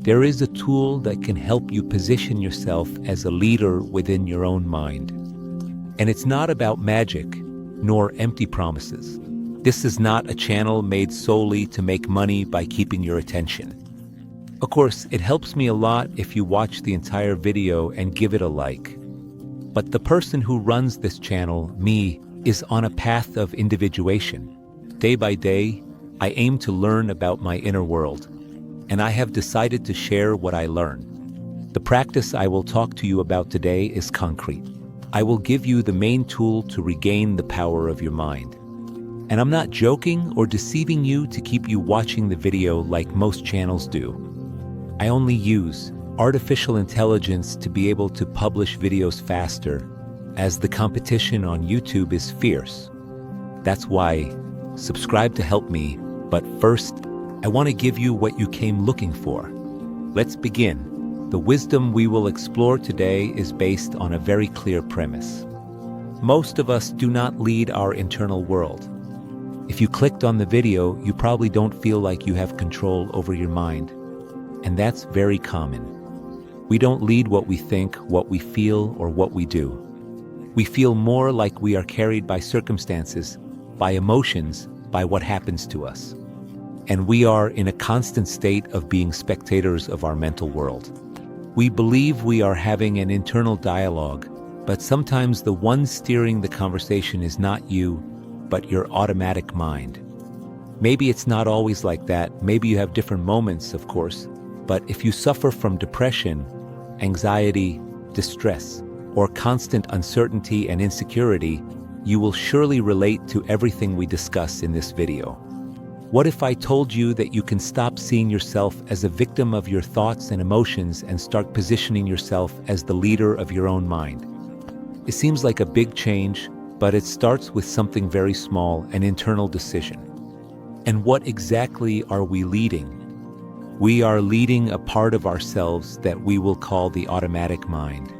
there is a tool that can help you position yourself as a leader within your own mind. And it's not about magic, nor empty promises. This is not a channel made solely to make money by keeping your attention. Of course, it helps me a lot if you watch the entire video and give it a like. But the person who runs this channel, me, is on a path of individuation. Day by day, I aim to learn about my inner world, and I have decided to share what I learn. The practice I will talk to you about today is concrete. I will give you the main tool to regain the power of your mind. And I'm not joking or deceiving you to keep you watching the video like most channels do. I only use artificial intelligence to be able to publish videos faster, as the competition on YouTube is fierce. That's why, subscribe to help me, but first, I want to give you what you came looking for. Let's begin. The wisdom we will explore today is based on a very clear premise. Most of us do not lead our internal world. If you clicked on the video, you probably don't feel like you have control over your mind. And that's very common. We don't lead what we think, what we feel, or what we do. We feel more like we are carried by circumstances, by emotions, by what happens to us. And we are in a constant state of being spectators of our mental world. We believe we are having an internal dialogue, but sometimes the one steering the conversation is not you, but your automatic mind. Maybe it's not always like that. Maybe you have different moments, of course. But if you suffer from depression, anxiety, distress, or constant uncertainty and insecurity, you will surely relate to everything we discuss in this video. What if I told you that you can stop seeing yourself as a victim of your thoughts and emotions and start positioning yourself as the leader of your own mind? It seems like a big change, but it starts with something very small, an internal decision. And what exactly are we leading? We are leading a part of ourselves that we will call the automatic mind.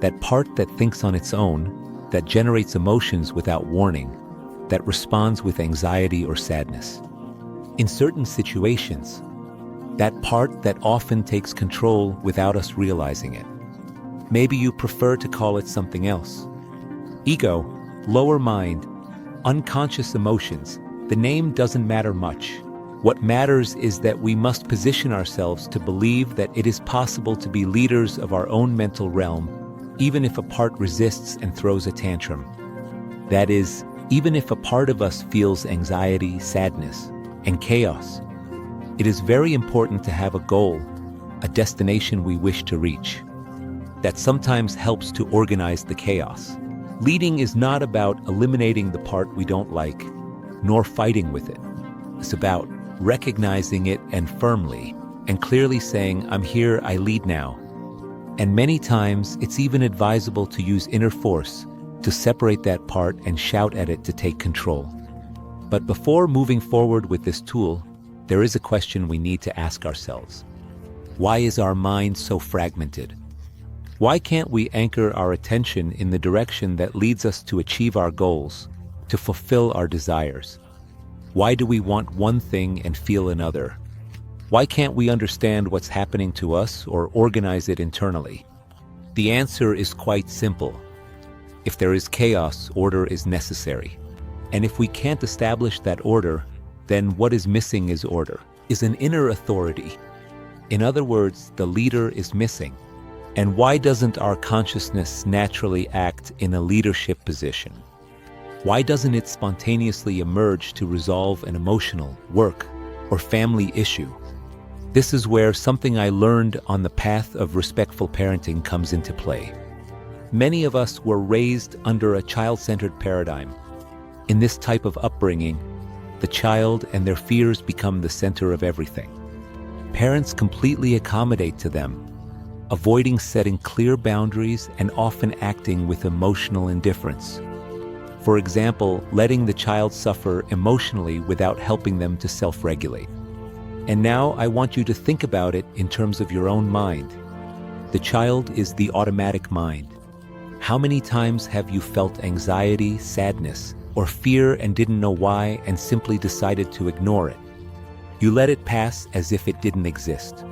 That part that thinks on its own, that generates emotions without warning, that responds with anxiety or sadness. In certain situations, that part that often takes control without us realizing it. Maybe you prefer to call it something else. Ego, lower mind, unconscious emotions. The name doesn't matter much. What matters is that we must position ourselves to believe that it is possible to be leaders of our own mental realm, even if a part resists and throws a tantrum. That is, even if a part of us feels anxiety, sadness, and chaos. It is very important to have a goal, a destination we wish to reach. That sometimes helps to organize the chaos. Leading is not about eliminating the part we don't like, nor fighting with it. It's about recognizing it and firmly and clearly saying, I'm here, I lead now. And many times, it's even advisable to use inner force to separate that part and shout at it to take control. But before moving forward with this tool, there is a question we need to ask ourselves. Why is our mind so fragmented? Why can't we anchor our attention in the direction that leads us to achieve our goals, to fulfill our desires? Why do we want one thing and feel another? Why can't we understand what's happening to us or organize it internally? The answer is quite simple. If there is chaos, order is necessary. And if we can't establish that order, then what is missing is order, is an inner authority. In other words, the leader is missing. And why doesn't our consciousness naturally act in a leadership position? Why doesn't it spontaneously emerge to resolve an emotional, work, or family issue? This is where something I learned on the path of respectful parenting comes into play. Many of us were raised under a child-centered paradigm. In this type of upbringing, the child and their fears become the center of everything. Parents completely accommodate to them, avoiding setting clear boundaries and often acting with emotional indifference. For example, letting the child suffer emotionally without helping them to self-regulate. And now I want you to think about it in terms of your own mind. The child is the automatic mind. How many times have you felt anxiety, sadness, or fear and didn't know why and simply decided to ignore it? You let it pass as if it didn't exist.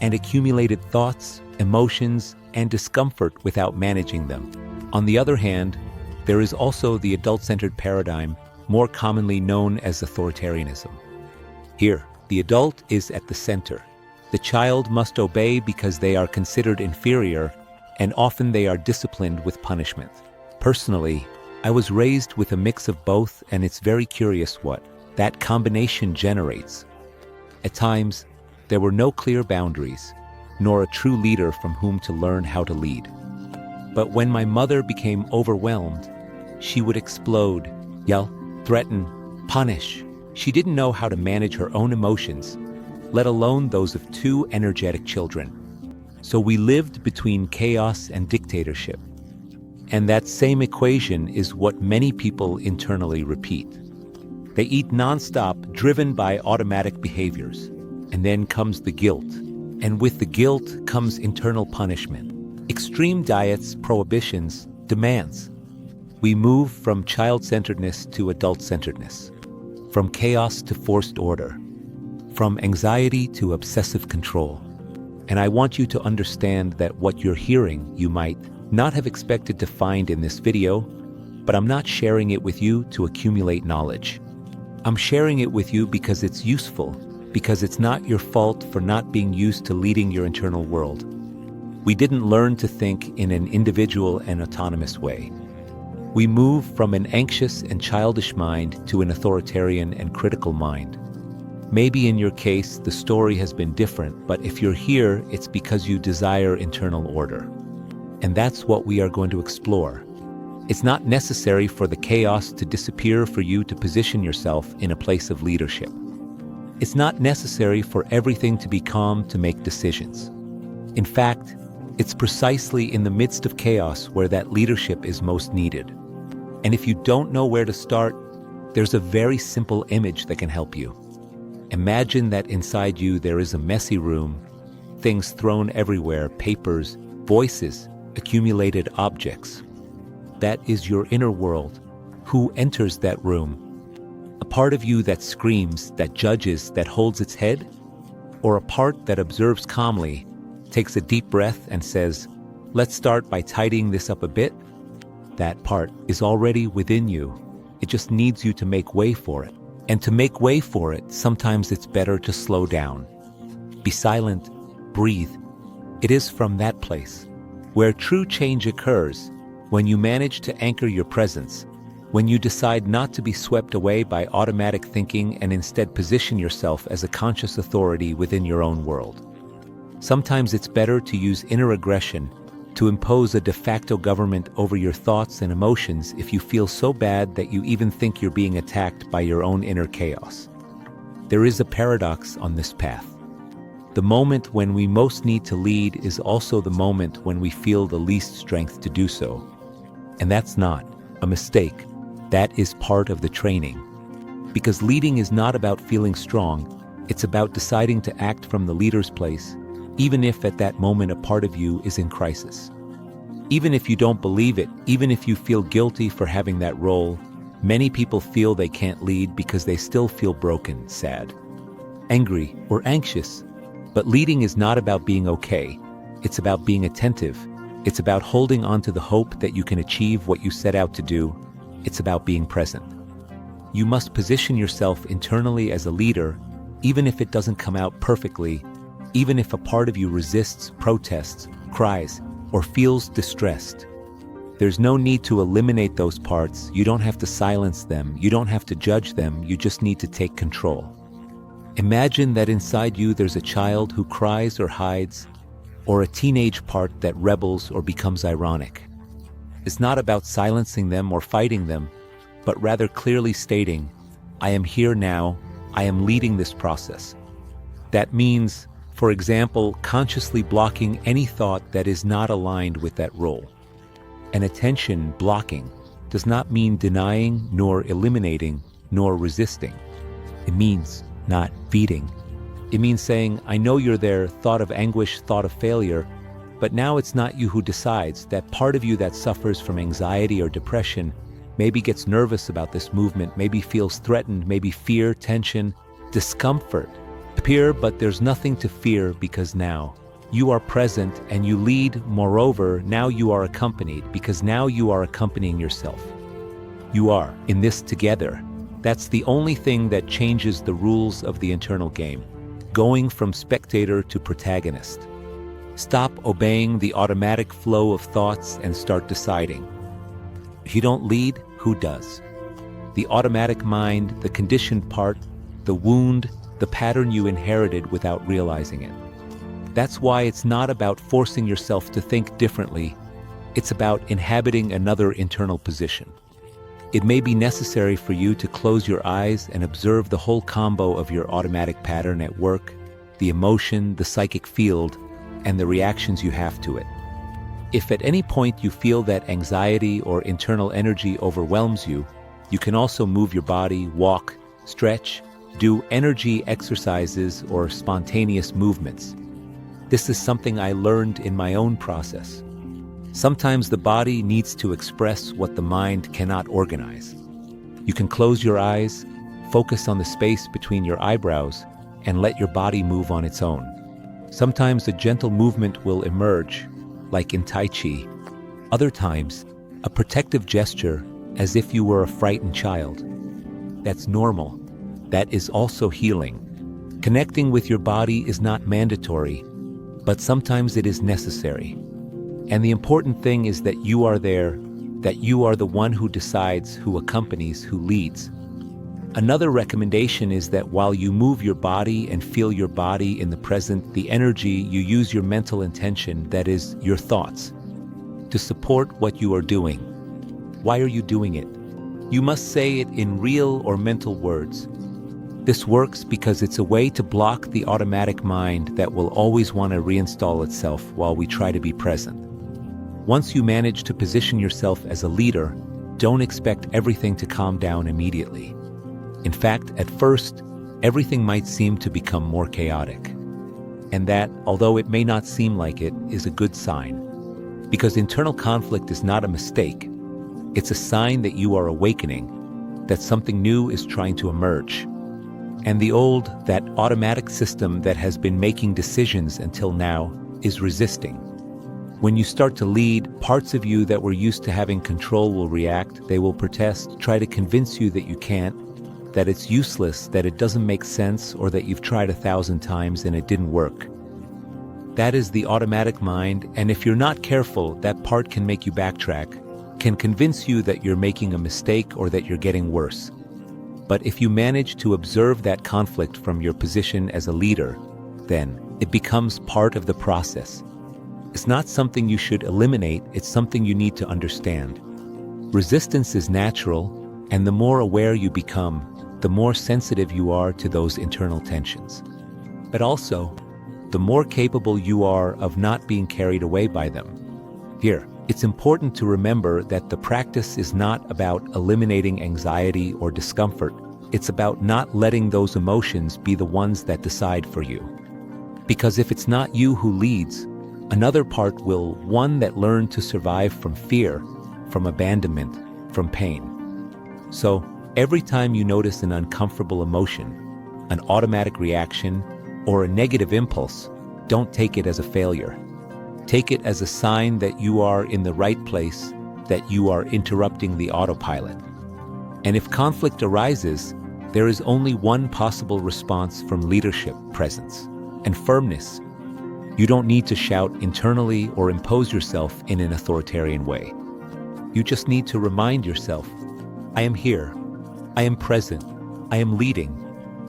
and accumulated thoughts, emotions, and discomfort without managing them. On the other hand, there is also the adult-centered paradigm, more commonly known as authoritarianism. Here, the adult is at the center. The child must obey because they are considered inferior, and often they are disciplined with punishment. Personally, I was raised with a mix of both, and it's very curious what that combination generates. At times, there were no clear boundaries, nor a true leader from whom to learn how to lead. But when my mother became overwhelmed, she would explode, yell, threaten, punish. She didn't know how to manage her own emotions, let alone those of two energetic children. So we lived between chaos and dictatorship. And that same equation is what many people internally repeat. They eat nonstop, driven by automatic behaviors. And then comes the guilt. And with the guilt comes internal punishment. Extreme diets, prohibitions, demands. We move from child-centeredness to adult-centeredness. From chaos to forced order. From anxiety to obsessive control. And I want you to understand that what you're hearing you might not have expected to find in this video, but I'm not sharing it with you to accumulate knowledge. I'm sharing it with you because it's useful, because it's not your fault for not being used to leading your internal world. We didn't learn to think in an individual and autonomous way. We move from an anxious and childish mind to an authoritarian and critical mind. Maybe in your case, the story has been different, but if you're here, it's because you desire internal order. And that's what we are going to explore. It's not necessary for the chaos to disappear for you to position yourself in a place of leadership. It's not necessary for everything to be calm to make decisions. In fact, it's precisely in the midst of chaos where that leadership is most needed. And if you don't know where to start, there's a very simple image that can help you. Imagine that inside you there is a messy room, things thrown everywhere, papers, voices, accumulated objects. That is your inner world. Who enters that room? A part of you that screams, that judges, that holds its head? Or a part that observes calmly, takes a deep breath and says, let's start by tidying this up a bit? That part is already within you. It just needs you to make way for it. And to make way for it, sometimes it's better to slow down. Be silent, breathe. It is from that place where true change occurs, when you manage to anchor your presence, when you decide not to be swept away by automatic thinking and instead position yourself as a conscious authority within your own world. Sometimes it's better to use inner aggression to impose a de facto government over your thoughts and emotions if you feel so bad that you even think you're being attacked by your own inner chaos. There is a paradox on this path. The moment when we most need to lead is also the moment when we feel the least strength to do so. And that's not a mistake. That is part of the training. Because leading is not about feeling strong, it's about deciding to act from the leader's place, even if at that moment a part of you is in crisis. Even if you don't believe it, even if you feel guilty for having that role, many people feel they can't lead because they still feel broken, sad, angry, or anxious. But leading is not about being okay. It's about being attentive. It's about holding on to the hope that you can achieve what you set out to do. It's about being present. You must position yourself internally as a leader, even if it doesn't come out perfectly, even if a part of you resists, protests, cries, or feels distressed. There's no need to eliminate those parts. You don't have to silence them. You don't have to judge them. You just need to take control. Imagine that inside you there's a child who cries or hides, or a teenage part that rebels or becomes ironic. It's not about silencing them or fighting them, but rather clearly stating, I am here now, I am leading this process. That means, for example, consciously blocking any thought that is not aligned with that role. And attention blocking does not mean denying, nor eliminating, nor resisting. It means not feeding. It means saying, I know you're there, thought of anguish, thought of failure, but now it's not you who decides. That part of you that suffers from anxiety or depression maybe gets nervous about this movement, maybe feels threatened, maybe fear, tension, discomfort. disappear, but there's nothing to fear because now you are present and you lead. Moreover, now you are accompanied because now you are accompanying yourself. You are in this together. That's the only thing that changes the rules of the internal game, going from spectator to protagonist. Stop obeying the automatic flow of thoughts and start deciding. If you don't lead, who does? The automatic mind, the conditioned part, the wound, the pattern you inherited without realizing it. That's why it's not about forcing yourself to think differently. It's about inhabiting another internal position. It may be necessary for you to close your eyes and observe the whole combo of your automatic pattern at work, the emotion, the psychic field, and the reactions you have to it. If at any point you feel that anxiety or internal energy overwhelms you, you can also move your body, walk, stretch, do energy exercises or spontaneous movements. This is something I learned in my own process. Sometimes the body needs to express what the mind cannot organize. You can close your eyes, focus on the space between your eyebrows, and let your body move on its own. Sometimes a gentle movement will emerge, like in Tai Chi. Other times, a protective gesture, as if you were a frightened child. That's normal. That is also healing. Connecting with your body is not mandatory, but sometimes it is necessary. And the important thing is that you are there, that you are the one who decides, who accompanies, who leads. Another recommendation is that while you move your body and feel your body in the present, the energy, you use your mental intention, that is, your thoughts, to support what you are doing. Why are you doing it? You must say it in real or mental words. This works because it's a way to block the automatic mind that will always want to reinstall itself while we try to be present. Once you manage to position yourself as a leader, don't expect everything to calm down immediately. In fact, at first, everything might seem to become more chaotic. And that, although it may not seem like it, is a good sign. Because internal conflict is not a mistake. It's a sign that you are awakening, that something new is trying to emerge. And the old, that automatic system that has been making decisions until now, is resisting. When you start to lead, parts of you that were used to having control will react, they will protest, try to convince you that you can't, that it's useless, that it doesn't make sense, or that you've tried 1,000 times and it didn't work. That is the automatic mind, and if you're not careful, that part can make you backtrack, can convince you that you're making a mistake or that you're getting worse. But if you manage to observe that conflict from your position as a leader, then it becomes part of the process. It's not something you should eliminate, it's something you need to understand. Resistance is natural, and the more aware you become, the more sensitive you are to those internal tensions. But also, the more capable you are of not being carried away by them. Here, it's important to remember that the practice is not about eliminating anxiety or discomfort. It's about not letting those emotions be the ones that decide for you. Because if it's not you who leads, another part will, one that learned to survive from fear, from abandonment, from pain. So, every time you notice an uncomfortable emotion, an automatic reaction, or a negative impulse, don't take it as a failure. Take it as a sign that you are in the right place, that you are interrupting the autopilot. And if conflict arises, there is only one possible response from leadership, presence, and firmness. You don't need to shout internally or impose yourself in an authoritarian way. You just need to remind yourself, I am here, I am present, I am leading.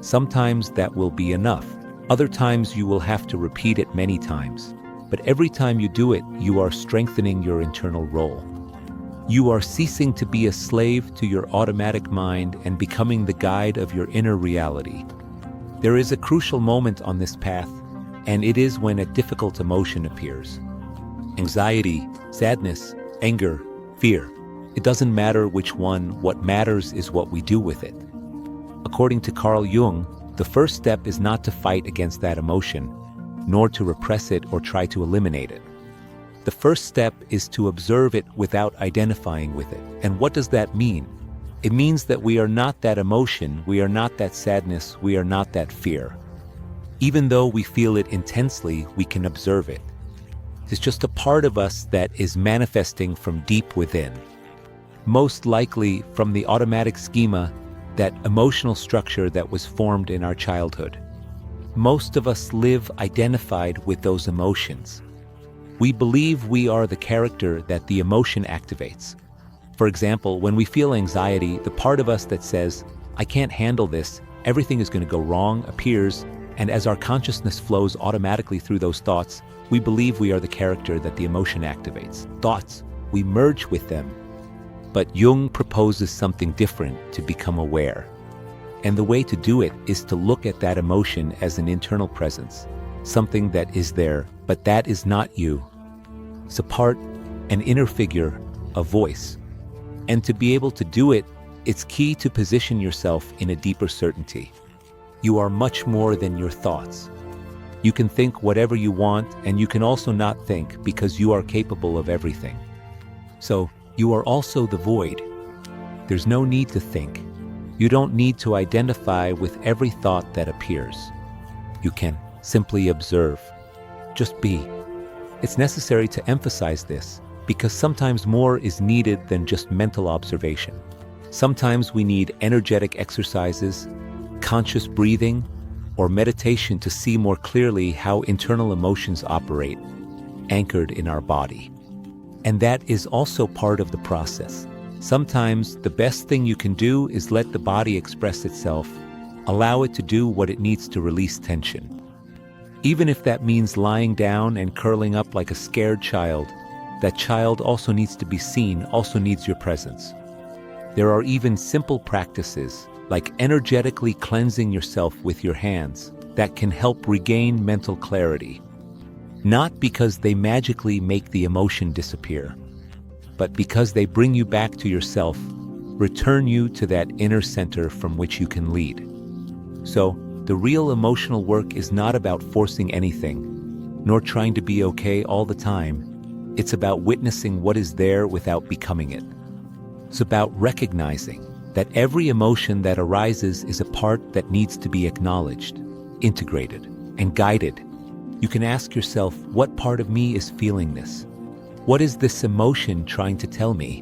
Sometimes that will be enough. Other times you will have to repeat it many times. But every time you do it, you are strengthening your internal role. You are ceasing to be a slave to your automatic mind and becoming the guide of your inner reality. There is a crucial moment on this path, and it is when a difficult emotion appears. Anxiety, sadness, anger, fear. It doesn't matter which one, what matters is what we do with it. According to Carl Jung, the first step is not to fight against that emotion, nor to repress it or try to eliminate it. The first step is to observe it without identifying with it. And what does that mean? It means that we are not that emotion, we are not that sadness, we are not that fear. Even though we feel it intensely, we can observe it. It's just a part of us that is manifesting from deep within. Most likely from the automatic schema, that emotional structure that was formed in our childhood. Most of us live identified with those emotions. We believe we are the character that the emotion activates. For example, when we feel anxiety, the part of us that says, "I can't handle this, everything is going to go wrong," appears, and as our consciousness flows automatically through those thoughts, we believe we are the character that the emotion activates. Thoughts, we merge with them. But Jung proposes something different to become aware. And the way to do it is to look at that emotion as an internal presence, something that is there, but that is not you. It's a part, an inner figure, a voice. And to be able to do it, it's key to position yourself in a deeper certainty. You are much more than your thoughts. You can think whatever you want, and you can also not think because you are capable of everything. So, you are also the void. There's no need to think. You don't need to identify with every thought that appears. You can simply observe. Just be. It's necessary to emphasize this because sometimes more is needed than just mental observation. Sometimes we need energetic exercises, conscious breathing, or meditation to see more clearly how internal emotions operate, anchored in our body. And that is also part of the process. Sometimes the best thing you can do is let the body express itself, allow it to do what it needs to release tension. Even if that means lying down and curling up like a scared child, that child also needs to be seen, also needs your presence. There are even simple practices, like energetically cleansing yourself with your hands, that can help regain mental clarity. Not because they magically make the emotion disappear, but because they bring you back to yourself, return you to that inner center from which you can lead. So, the real emotional work is not about forcing anything, nor trying to be okay all the time. It's about witnessing what is there without becoming it. It's about recognizing that every emotion that arises is a part that needs to be acknowledged, integrated, and guided. You can ask yourself, what part of me is feeling this? What is this emotion trying to tell me?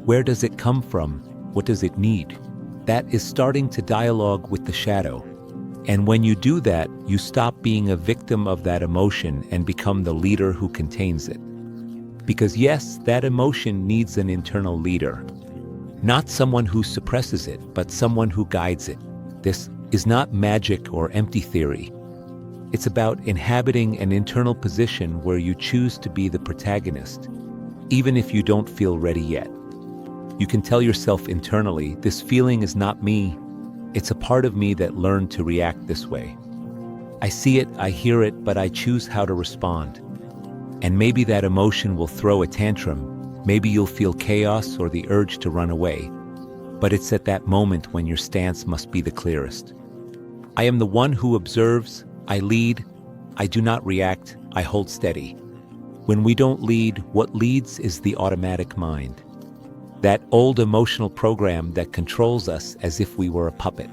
Where does it come from? What does it need? That is starting to dialogue with the shadow. And when you do that, you stop being a victim of that emotion and become the leader who contains it. Because yes, that emotion needs an internal leader. Not someone who suppresses it, but someone who guides it. This is not magic or empty theory. It's about inhabiting an internal position where you choose to be the protagonist, even if you don't feel ready yet. You can tell yourself internally, this feeling is not me. It's a part of me that learned to react this way. I see it, I hear it, but I choose how to respond. And maybe that emotion will throw a tantrum. Maybe you'll feel chaos or the urge to run away. But it's at that moment when your stance must be the clearest. I am the one who observes, I lead, I do not react, I hold steady. When we don't lead, what leads is the automatic mind. That old emotional program that controls us as if we were a puppet.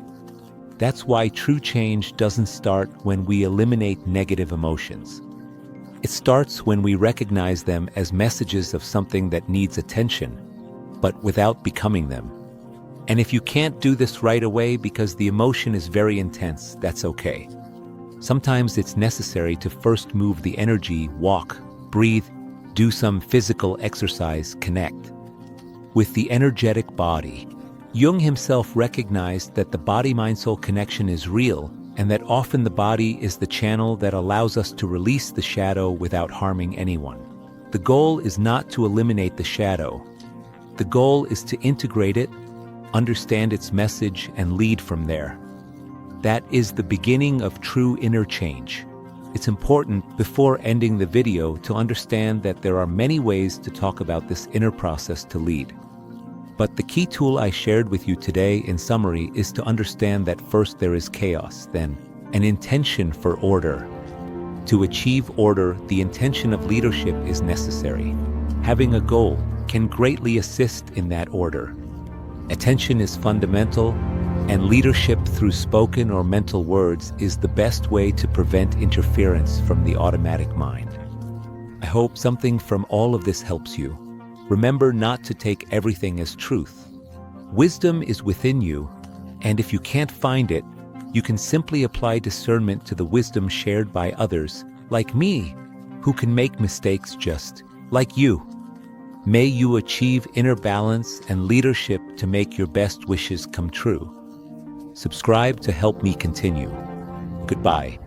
That's why true change doesn't start when we eliminate negative emotions. It starts when we recognize them as messages of something that needs attention, but without becoming them. And if you can't do this right away because the emotion is very intense, that's okay. Sometimes it's necessary to first move the energy, walk, breathe, do some physical exercise, connect with the energetic body. Jung himself recognized that the body-mind-soul connection is real and that often the body is the channel that allows us to release the shadow without harming anyone. The goal is not to eliminate the shadow. The goal is to integrate it, understand its message, and lead from there. That is the beginning of true inner change. It's important, before ending the video, to understand that there are many ways to talk about this inner process to lead. But the key tool I shared with you today, in summary, is to understand that first there is chaos, then an intention for order. To achieve order, the intention of leadership is necessary. Having a goal can greatly assist in that order. Attention is fundamental, And leadership through spoken or mental words is the best way to prevent interference from the automatic mind. I hope something from all of this helps you. Remember not to take everything as truth. Wisdom is within you, and if you can't find it, you can simply apply discernment to the wisdom shared by others, like me, who can make mistakes just like you. May you achieve inner balance and leadership to make your best wishes come true. Subscribe to help me continue. Goodbye.